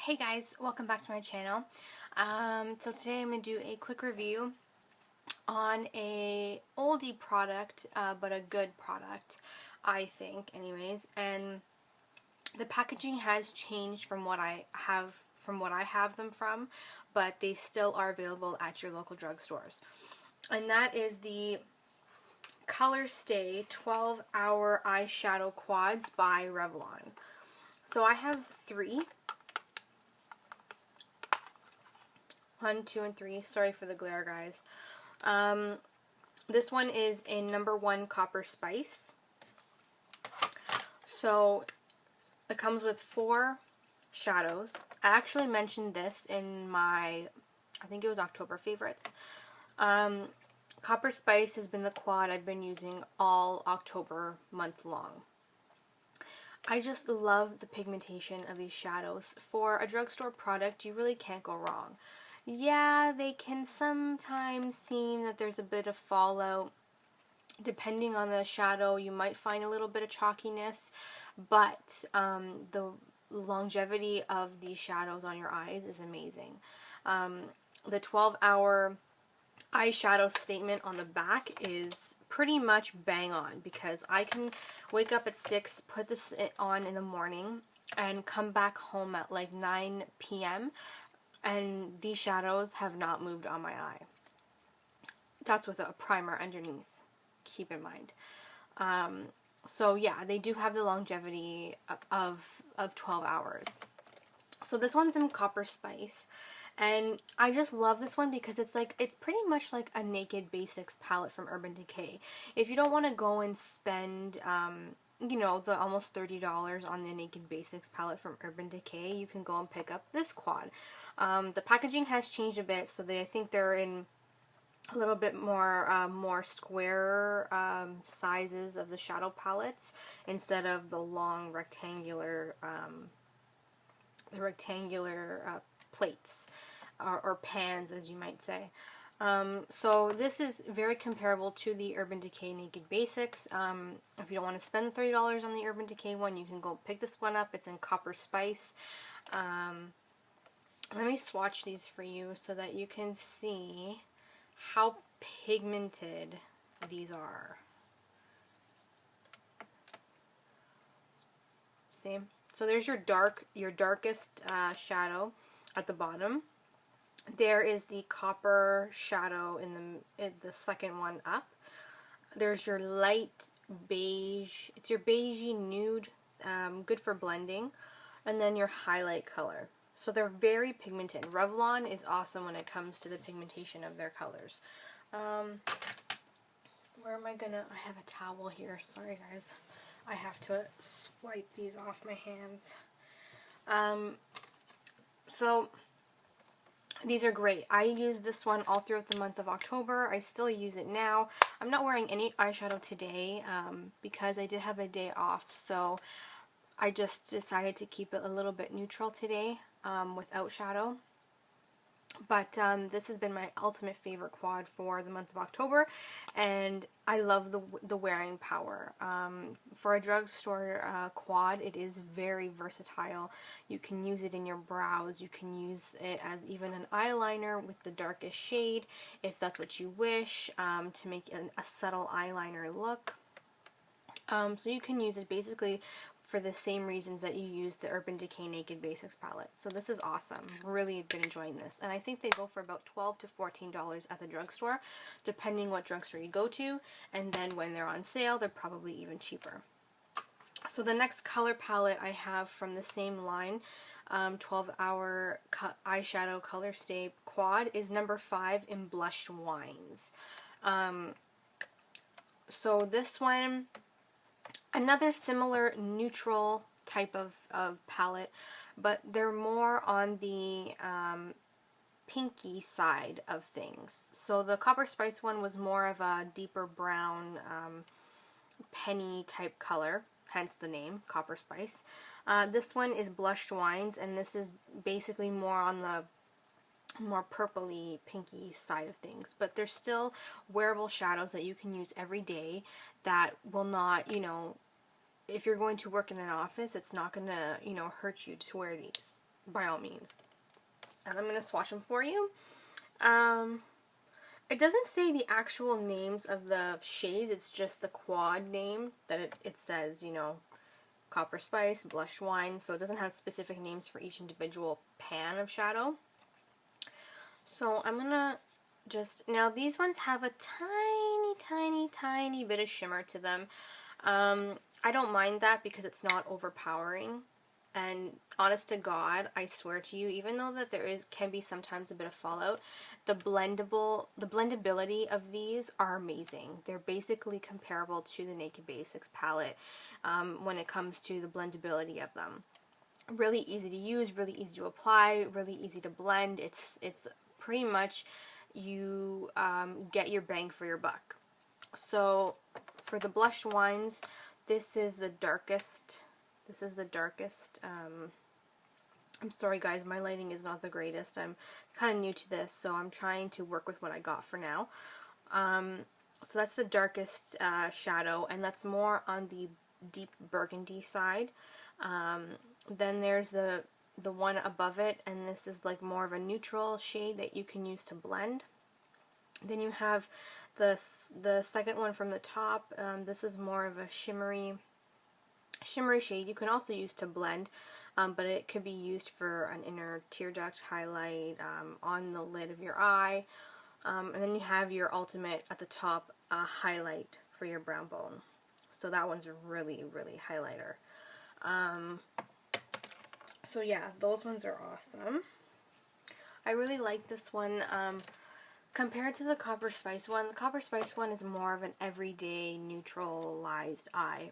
Hey guys, welcome back to my channel. So today I'm going to do a quick review on a oldie product, but a good product, I think anyways. And the packaging has changed from what I have them from, but they still are available at your local drugstores. And that is the Color Stay 12-Hour Eyeshadow Quads by Revlon. So I have three. 1, 2, and 3. Sorry for the glare, guys. This one is in number 1 Copper Spice. So it comes with 4 shadows. I actually mentioned this in my, I think it was October favorites. Copper Spice has been the quad I've been using all October month long. I just love the pigmentation of these shadows. For a drugstore product, you really can't go wrong. Yeah, they can sometimes seem that there's a bit of fallout. Depending on the shadow, you might find a little bit of chalkiness, but the longevity of these shadows on your eyes is amazing. The 12-hour eyeshadow statement on the back is pretty much bang on, because I can wake up at 6, put this on in the morning, and come back home at like 9 p.m. and these shadows have not moved on my eye. That's with a primer underneath, keep in mind. So yeah, they do have the longevity of 12 hours. So this one's in Copper Spice, and I just love this one because it's pretty much like a Naked Basics palette from Urban Decay. If you don't want to go and spend you know, the almost $30 on the Naked Basics palette from Urban Decay, you can go and pick up this quad. The packaging has changed a bit, so I think they're in a little bit more square sizes of the shadow palettes instead of the long rectangular plates or pans, as you might say. So this is very comparable to the Urban Decay Naked Basics. If you don't want to spend $30 on the Urban Decay one, you can go pick this one up. It's in Copper Spice. Let me swatch these for you so that you can see how pigmented these are. See? So there's your darkest shadow at the bottom. There is the copper shadow in the second one up. There's your light beige. It's your beigey nude, good for blending, and then your highlight color. So they're very pigmented. Revlon is awesome when it comes to the pigmentation of their colors. Where am I gonna? I have a towel here. Sorry, guys. I have to swipe these off my hands. So these are great. I used this one all throughout the month of October. I still use it now. I'm not wearing any eyeshadow today because I did have a day off. So I just decided to keep it a little bit neutral today without shadow. But this has been my ultimate favorite quad for the month of October, and I love the wearing power. For a drugstore quad, it is very versatile. You can use it in your brows. You can use it as even an eyeliner with the darkest shade, if that's what you wish, to make a subtle eyeliner look. So you can use it basically for the same reasons that you use the Urban Decay Naked Basics palette. So this is awesome. Really been enjoying this. And I think they go for about $12 to $14 at the drugstore, depending what drugstore you go to. And then when they're on sale, they're probably even cheaper. So the next color palette I have from the same line, 12-hour eyeshadow Color Stay quad, is number 5 in Blushed Wines. So this one, another similar neutral type of palette, but they're more on the pinky side of things. So the Copper Spice one was more of a deeper brown penny type color, hence the name, Copper Spice. This one is Blushed Wines, and this is basically more on the more purpley, pinky side of things. But there's still wearable shadows that you can use every day that will not, you know, if you're going to work in an office, it's not going to, you know, hurt you to wear these. by all means. And I'm going to swatch them for you. It doesn't say the actual names of the shades, it's just the quad name that it says, you know, Copper Spice, Blush Wine, so it doesn't have specific names for each individual pan of shadow. So I'm gonna just, now these ones have a tiny bit of shimmer to them. I don't mind that because it's not overpowering. And honest to God, I swear to you, even though that can be sometimes a bit of fallout, the blendability of these are amazing. They're basically comparable to the Naked Basics palette when it comes to the blendability of them. Really easy to use, really easy to apply, really easy to blend. It's pretty much you get your bang for your buck. So for the blush wines, this is the darkest. I'm sorry guys, my lighting is not the greatest. I'm kind of new to this, so I'm trying to work with what I got for now. So that's the darkest shadow, and that's more on the deep burgundy side. Then there's the one above it, and this is like more of a neutral shade that you can use to blend. Then you have the second one from the top. This is more of a shimmery shade you can also use to blend, but it could be used for an inner tear duct highlight on the lid of your eye. And then you have your ultimate at the top highlight for your brow bone. So that one's really highlighter. So yeah, those ones are awesome. I really like this one. Compared to the Copper Spice one, the Copper Spice one is more of an everyday neutralized eye.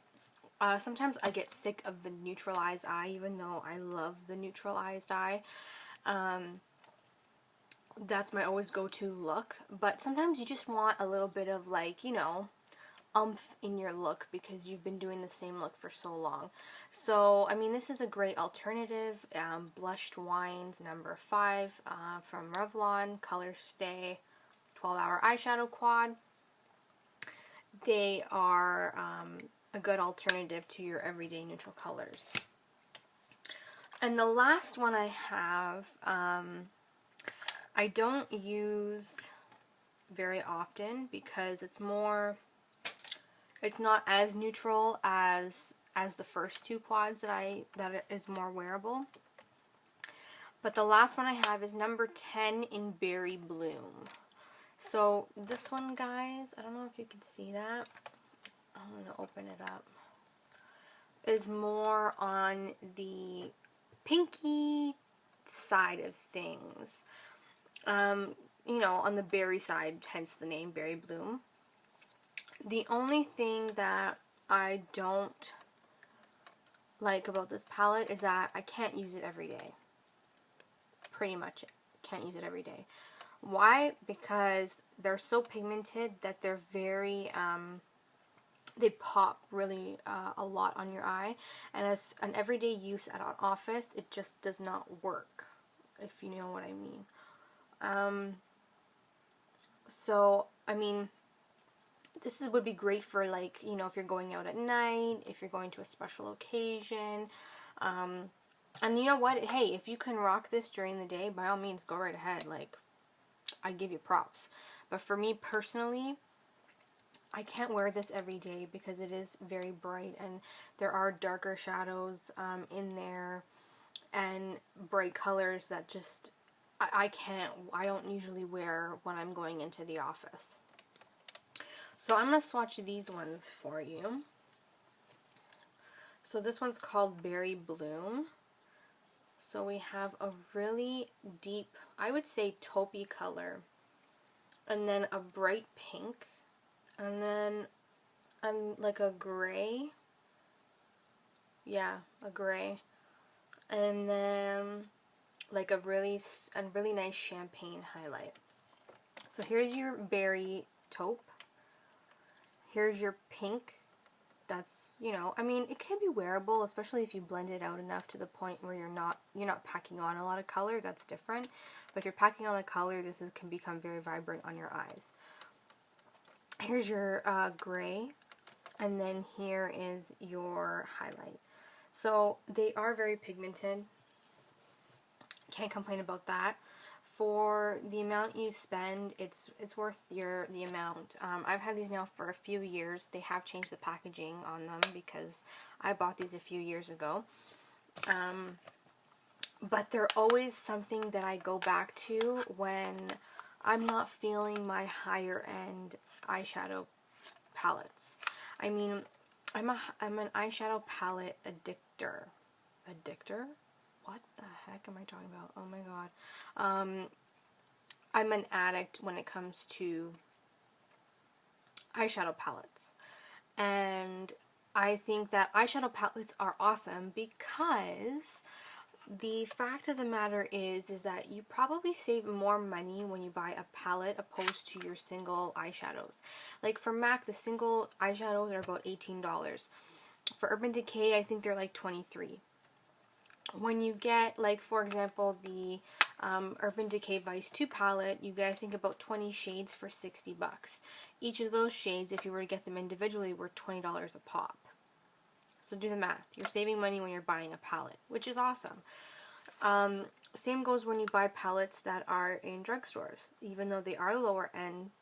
Sometimes I get sick of the neutralized eye, even though I love the neutralized eye. That's my always go-to look. But sometimes you just want a little bit of, like, you know, oomph in your look because you've been doing the same look for so long. So, I mean, this is a great alternative. Blushed Wines number 5 from Revlon, Color Stay 12-Hour Eyeshadow Quad. They are a good alternative to your everyday neutral colors. And the last one I have, I don't use very often because it's not as neutral as the first two quads that is more wearable. But the last one I have is number 10 in Berry Bloom. So this one, guys, I don't know if you can see that. I'm going to open it up. Is more on the pinky side of things. You know, on the berry side, hence the name Berry Bloom. The only thing that I don't like about this palette is that I can't use it every day. Pretty much can't use it every day. Why? Because they're so pigmented that they're very, they pop really a lot on your eye. And as an everyday use at an office, it just does not work, if you know what I mean. So, I mean, this would be great for, like, you know, if you're going out at night, if you're going to a special occasion. And you know what? Hey, if you can rock this during the day, by all means, go right ahead. Like, I give you props. But for me personally, I can't wear this every day because it is very bright and there are darker shadows in there and bright colors that just, I don't usually wear when I'm going into the office. So I'm going to swatch these ones for you. So this one's called Berry Bloom. So we have a really deep, I would say taupey color, and then a bright pink, and then like a gray. Yeah, a gray. And then like a really nice champagne highlight. So here's your berry taupe. Here's your pink. That's, you know, I mean, it can be wearable, especially if you blend it out enough to the point where you're not packing on a lot of color. That's different. But if you're packing on the color, can become very vibrant on your eyes. Here's your gray, and then here is your highlight. So they are very pigmented. Can't complain about that. For the amount you spend, it's worth the amount. I've had these now for a few years. They have changed the packaging on them because I bought these a few years ago. But they're always something that I go back to when I'm not feeling my higher end eyeshadow palettes. I mean, I'm an eyeshadow palette addictor. Addictor? What the heck am I talking about? Oh my god. I'm an addict when it comes to eyeshadow palettes. And I think that eyeshadow palettes are awesome because the fact of the matter is that you probably save more money when you buy a palette opposed to your single eyeshadows. Like for MAC, the single eyeshadows are about $18. For Urban Decay, I think they're like $23. When you get, like, for example, the Urban Decay Vice 2 palette, you get, I think, about 20 shades for $60. Each of those shades, if you were to get them individually, were $20 a pop. So do the math. You're saving money when you're buying a palette, which is awesome. Same goes when you buy palettes that are in drugstores. Even though they are lower end,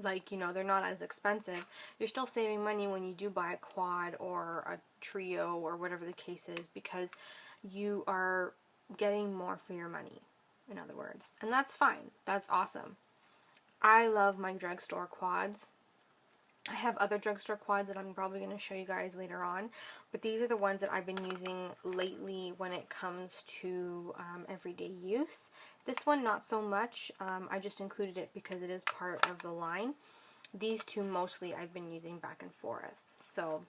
like, you know, they're not as expensive, you're still saving money when you do buy a quad or a trio or whatever the case is, because you are getting more for your money, in other words. And that's fine. That's awesome. I love my drugstore quads. I have other drugstore quads that I'm probably going to show you guys later on, but these are the ones that I've been using lately when it comes to everyday use. This one, not so much. I just included it because it is part of the line. These two mostly I've been using back and forth. So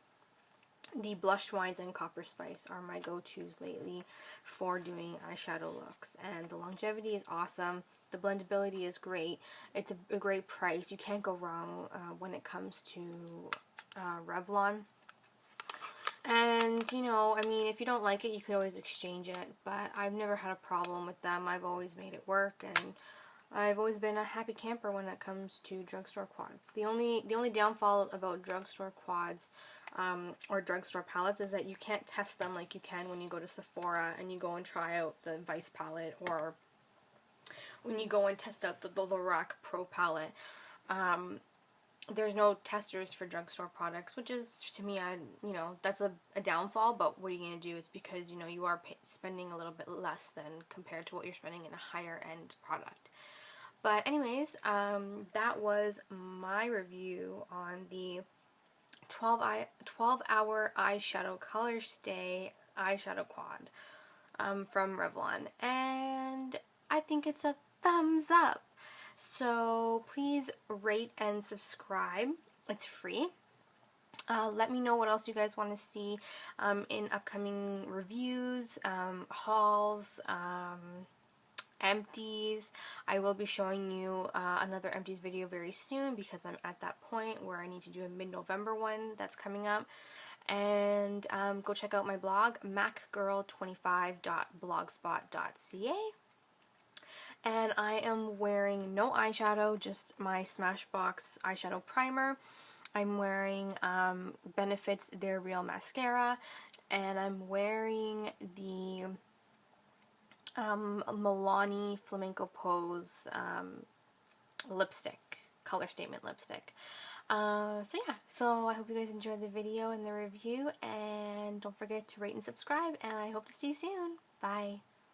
the Blush Wines and Copper Spice are my go-tos lately for doing eyeshadow looks, and the longevity is awesome. The blendability is great. It's a great price. You can't go wrong when it comes to Revlon. And, you know, I mean, if you don't like it, you could always exchange it, but I've never had a problem with them. I've always made it work, and I've always been a happy camper when it comes to drugstore quads. The only downfall about drugstore quads or drugstore palettes is that you can't test them like you can when you go to Sephora and you go and try out the Vice palette, or when you go and test out the Lorac Pro palette. There's no testers for drugstore products, which is, to me, you know, that's a downfall, but what are you going to do? It's because, you know, you are spending a little bit less than compared to what you're spending in a higher end product. But anyways, that was my review on the 12-hour eyeshadow color stay eyeshadow quad from Revlon, and I think it's a thumbs up. So please rate and subscribe. It's free. Let me know what else you guys want to see in upcoming reviews, hauls, empties. I will be showing you another empties video very soon because I'm at that point where I need to do a mid-November one that's coming up. And go check out my blog, macgirl25.blogspot.ca. And I am wearing no eyeshadow, just my Smashbox eyeshadow primer. I'm wearing Benefit's They're Real mascara, and I'm wearing the Milani Flamenco Pose lipstick, color statement lipstick. So yeah, so I hope you guys enjoyed the video and the review, and don't forget to rate and subscribe, and I hope to see you soon. Bye.